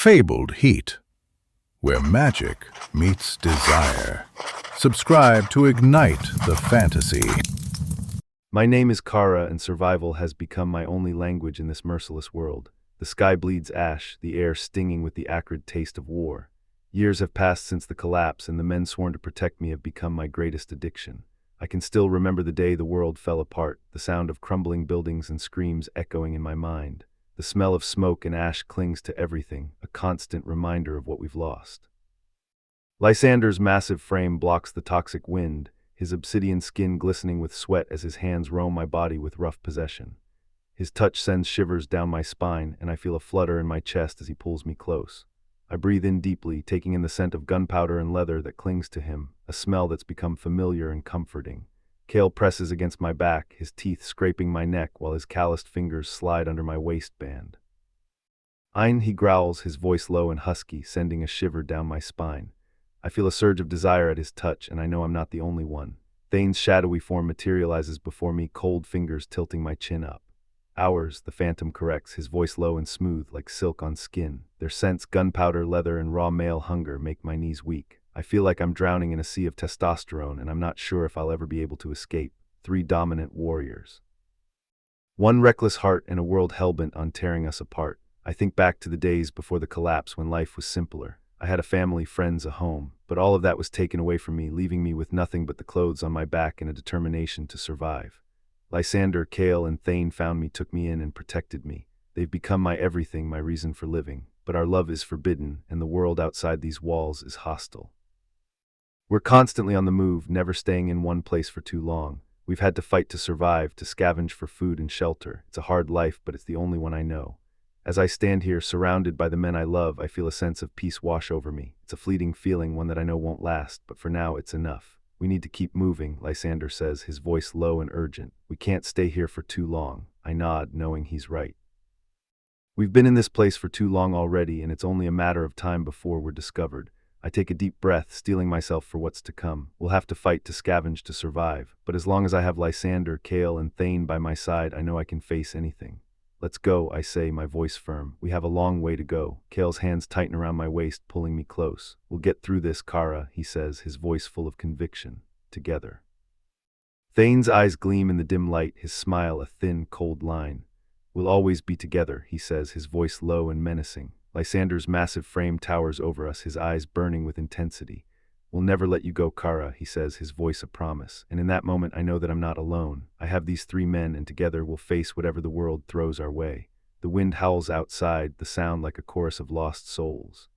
fabled heat, where magic meets desire. Subscribe to ignite the fantasy. My name is Kara, and survival has become my only language in this merciless world. The sky bleeds ash, the air stinging with the acrid taste of war. Years have passed since the collapse, and the men sworn to protect me have become my greatest addiction. I can still remember the day the world fell apart, the sound of crumbling buildings and screams echoing in my mind. The smell of smoke and ash clings to everything, a constant reminder of what we've lost. Lysander's massive frame blocks the toxic wind, his obsidian skin glistening with sweat as his hands roam my body with rough possession. His touch sends shivers down my spine, and I feel a flutter in my chest as he pulls me close. I breathe in deeply, taking in the scent of gunpowder and leather that clings to him, a smell that's become familiar and comforting. Kale presses against my back, his teeth scraping my neck while his calloused fingers slide under my waistband. Ein, he growls, his voice low and husky, sending a shiver down my spine. I feel a surge of desire at his touch, and I know I'm not the only one. Thane's shadowy form materializes before me, cold fingers tilting my chin up. Ours, the phantom corrects, his voice low and smooth like silk on skin. Their scents, gunpowder, leather, and raw male hunger, make my knees weak. I feel like I'm drowning in a sea of testosterone, and I'm not sure if I'll ever be able to escape. Three dominant warriors. One reckless heart and a world hellbent on tearing us apart. I think back to the days before the collapse when life was simpler. I had a family, friends, a home, but all of that was taken away from me, leaving me with nothing but the clothes on my back and a determination to survive. Lysander, Kale, and Thane found me, took me in, and protected me. They've become my everything, my reason for living. But our love is forbidden, and the world outside these walls is hostile. We're constantly on the move, never staying in one place for too long. We've had to fight to survive, to scavenge for food and shelter. It's a hard life, but it's the only one I know. As I stand here, surrounded by the men I love, I feel a sense of peace wash over me. It's a fleeting feeling, one that I know won't last, but for now it's enough. We need to keep moving, Lysander says, his voice low and urgent. We can't stay here for too long. I nod, knowing he's right. We've been in this place for too long already, and it's only a matter of time before we're discovered. I take a deep breath, steeling myself for what's to come. We'll have to fight to scavenge to survive, but as long as I have Lysander, Kale, and Thane by my side, I know I can face anything. Let's go, I say, my voice firm. We have a long way to go. Kale's hands tighten around my waist, pulling me close. We'll get through this, Kara, he says, his voice full of conviction. Together. Thane's eyes gleam in the dim light, his smile a thin, cold line. We'll always be together, he says, his voice low and menacing. Lysander's massive frame towers over us, his eyes burning with intensity. We'll never let you go, Kara, he says, his voice a promise. And in that moment, I know that I'm not alone. I have these three men, and together we'll face whatever the world throws our way. The wind howls outside, the sound like a chorus of lost souls.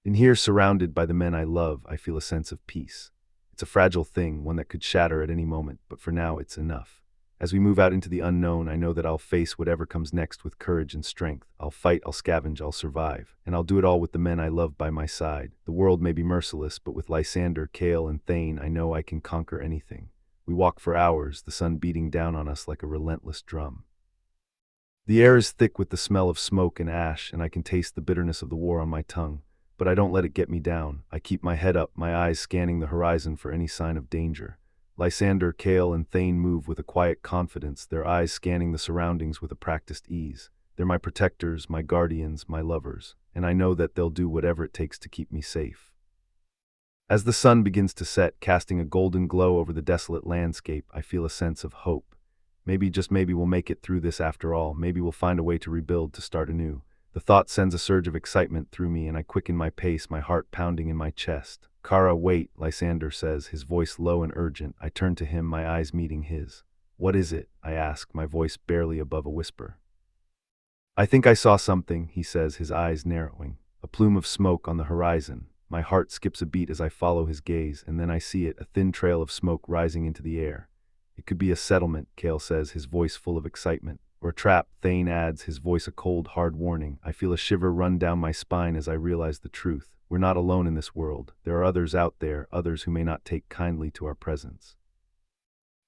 In here, surrounded by the men I love, I feel a sense of peace. It's a fragile thing, one that could shatter at any moment, but for now it's enough. As we move out into the unknown, I know that I'll face whatever comes next with courage and strength. I'll fight, I'll scavenge, I'll survive. And I'll do it all with the men I love by my side. The world may be merciless, but with Lysander, Kale, and Thane, I know I can conquer anything. We walk for hours, the sun beating down on us like a relentless drum. The air is thick with the smell of smoke and ash, and I can taste the bitterness of the war on my tongue. But I don't let it get me down. I keep my head up, my eyes scanning the horizon for any sign of danger. Lysander, Kale, and Thane move with a quiet confidence, their eyes scanning the surroundings with a practiced ease. They're my protectors, my guardians, my lovers, and I know that they'll do whatever it takes to keep me safe. As the sun begins to set, casting a golden glow over the desolate landscape, I feel a sense of hope. Maybe, just maybe, we'll make it through this after all. Maybe we'll find a way to rebuild, to start anew. The thought sends a surge of excitement through me, and I quicken my pace, my heart pounding in my chest. Kara, wait, Lysander says, his voice low and urgent. I turn to him, my eyes meeting his. What is it? I ask, my voice barely above a whisper. I think I saw something, he says, his eyes narrowing. A plume of smoke on the horizon. My heart skips a beat as I follow his gaze, and then I see it, a thin trail of smoke rising into the air. It could be a settlement, Kale says, his voice full of excitement. Or a trap, Thane adds, his voice a cold, hard warning. I feel a shiver run down my spine as I realize the truth. We're not alone in this world. There are others out there, others who may not take kindly to our presence.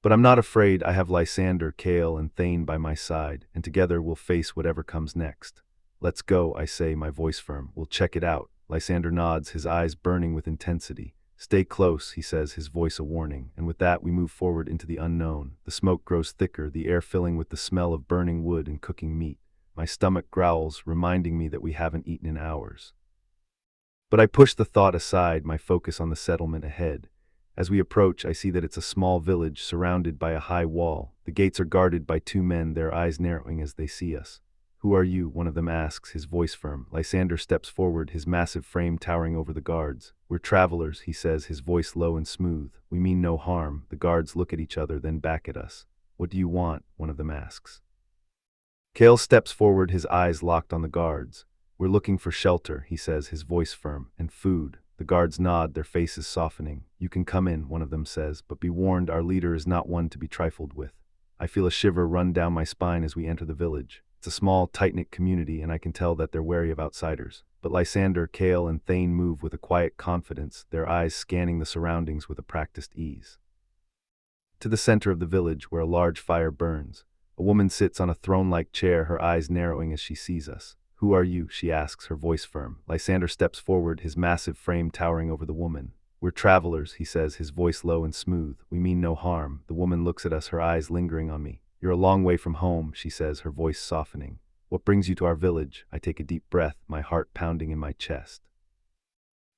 But I'm not afraid. I have Lysander, Kale, and Thane by my side, and together we'll face whatever comes next. Let's go, I say, my voice firm. We'll check it out. Lysander nods, his eyes burning with intensity. Stay close, he says, his voice a warning, and with that we move forward into the unknown. The smoke grows thicker, the air filling with the smell of burning wood and cooking meat. My stomach growls, reminding me that we haven't eaten in hours. But I push the thought aside, my focus on the settlement ahead. As we approach, I see that it's a small village surrounded by a high wall. The gates are guarded by two men, their eyes narrowing as they see us. "Who are you?" one of them asks, his voice firm. Lysander steps forward, his massive frame towering over the guards. "We're travelers," he says, his voice low and smooth. "We mean no harm." The guards look at each other, then back at us. "What do you want?" one of them asks. Kale steps forward, his eyes locked on the guards. "We're looking for shelter," he says, his voice firm, "and food." The guards nod, their faces softening. "You can come in," one of them says, "but be warned, our leader is not one to be trifled with." I feel a shiver run down my spine as we enter the village. It's a small, tight-knit community, and I can tell that they're wary of outsiders. But Lysander, Kale, and Thane move with a quiet confidence, their eyes scanning the surroundings with a practiced ease. To the center of the village, where a large fire burns, a woman sits on a throne-like chair, her eyes narrowing as she sees us. "Who are you?" she asks, her voice firm. Lysander steps forward, his massive frame towering over the woman. "We're travelers," he says, his voice low and smooth. "We mean no harm." The woman looks at us, her eyes lingering on me. "You're a long way from home," she says, her voice softening. "What brings you to our village?" I take a deep breath, my heart pounding in my chest.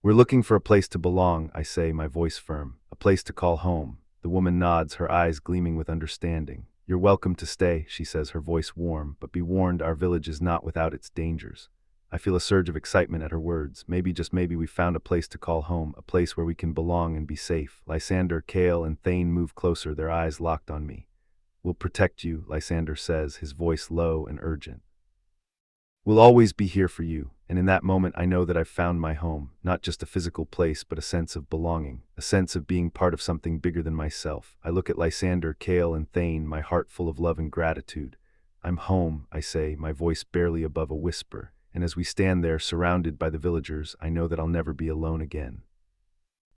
"We're looking for a place to belong," I say, my voice firm. "A place to call home." The woman nods, her eyes gleaming with understanding. "You're welcome to stay," she says, her voice warm, "but be warned, our village is not without its dangers." I feel a surge of excitement at her words. Maybe, just maybe, we found a place to call home, a place where we can belong and be safe. Lysander, Kale, and Thane move closer, their eyes locked on me. "We'll protect you," Lysander says, his voice low and urgent. "We'll always be here for you." And in that moment, I know that I've found my home, not just a physical place, but a sense of belonging, a sense of being part of something bigger than myself. I look at Lysander, Kale, and Thane, my heart full of love and gratitude. "I'm home," I say, my voice barely above a whisper. And as we stand there, surrounded by the villagers, I know that I'll never be alone again.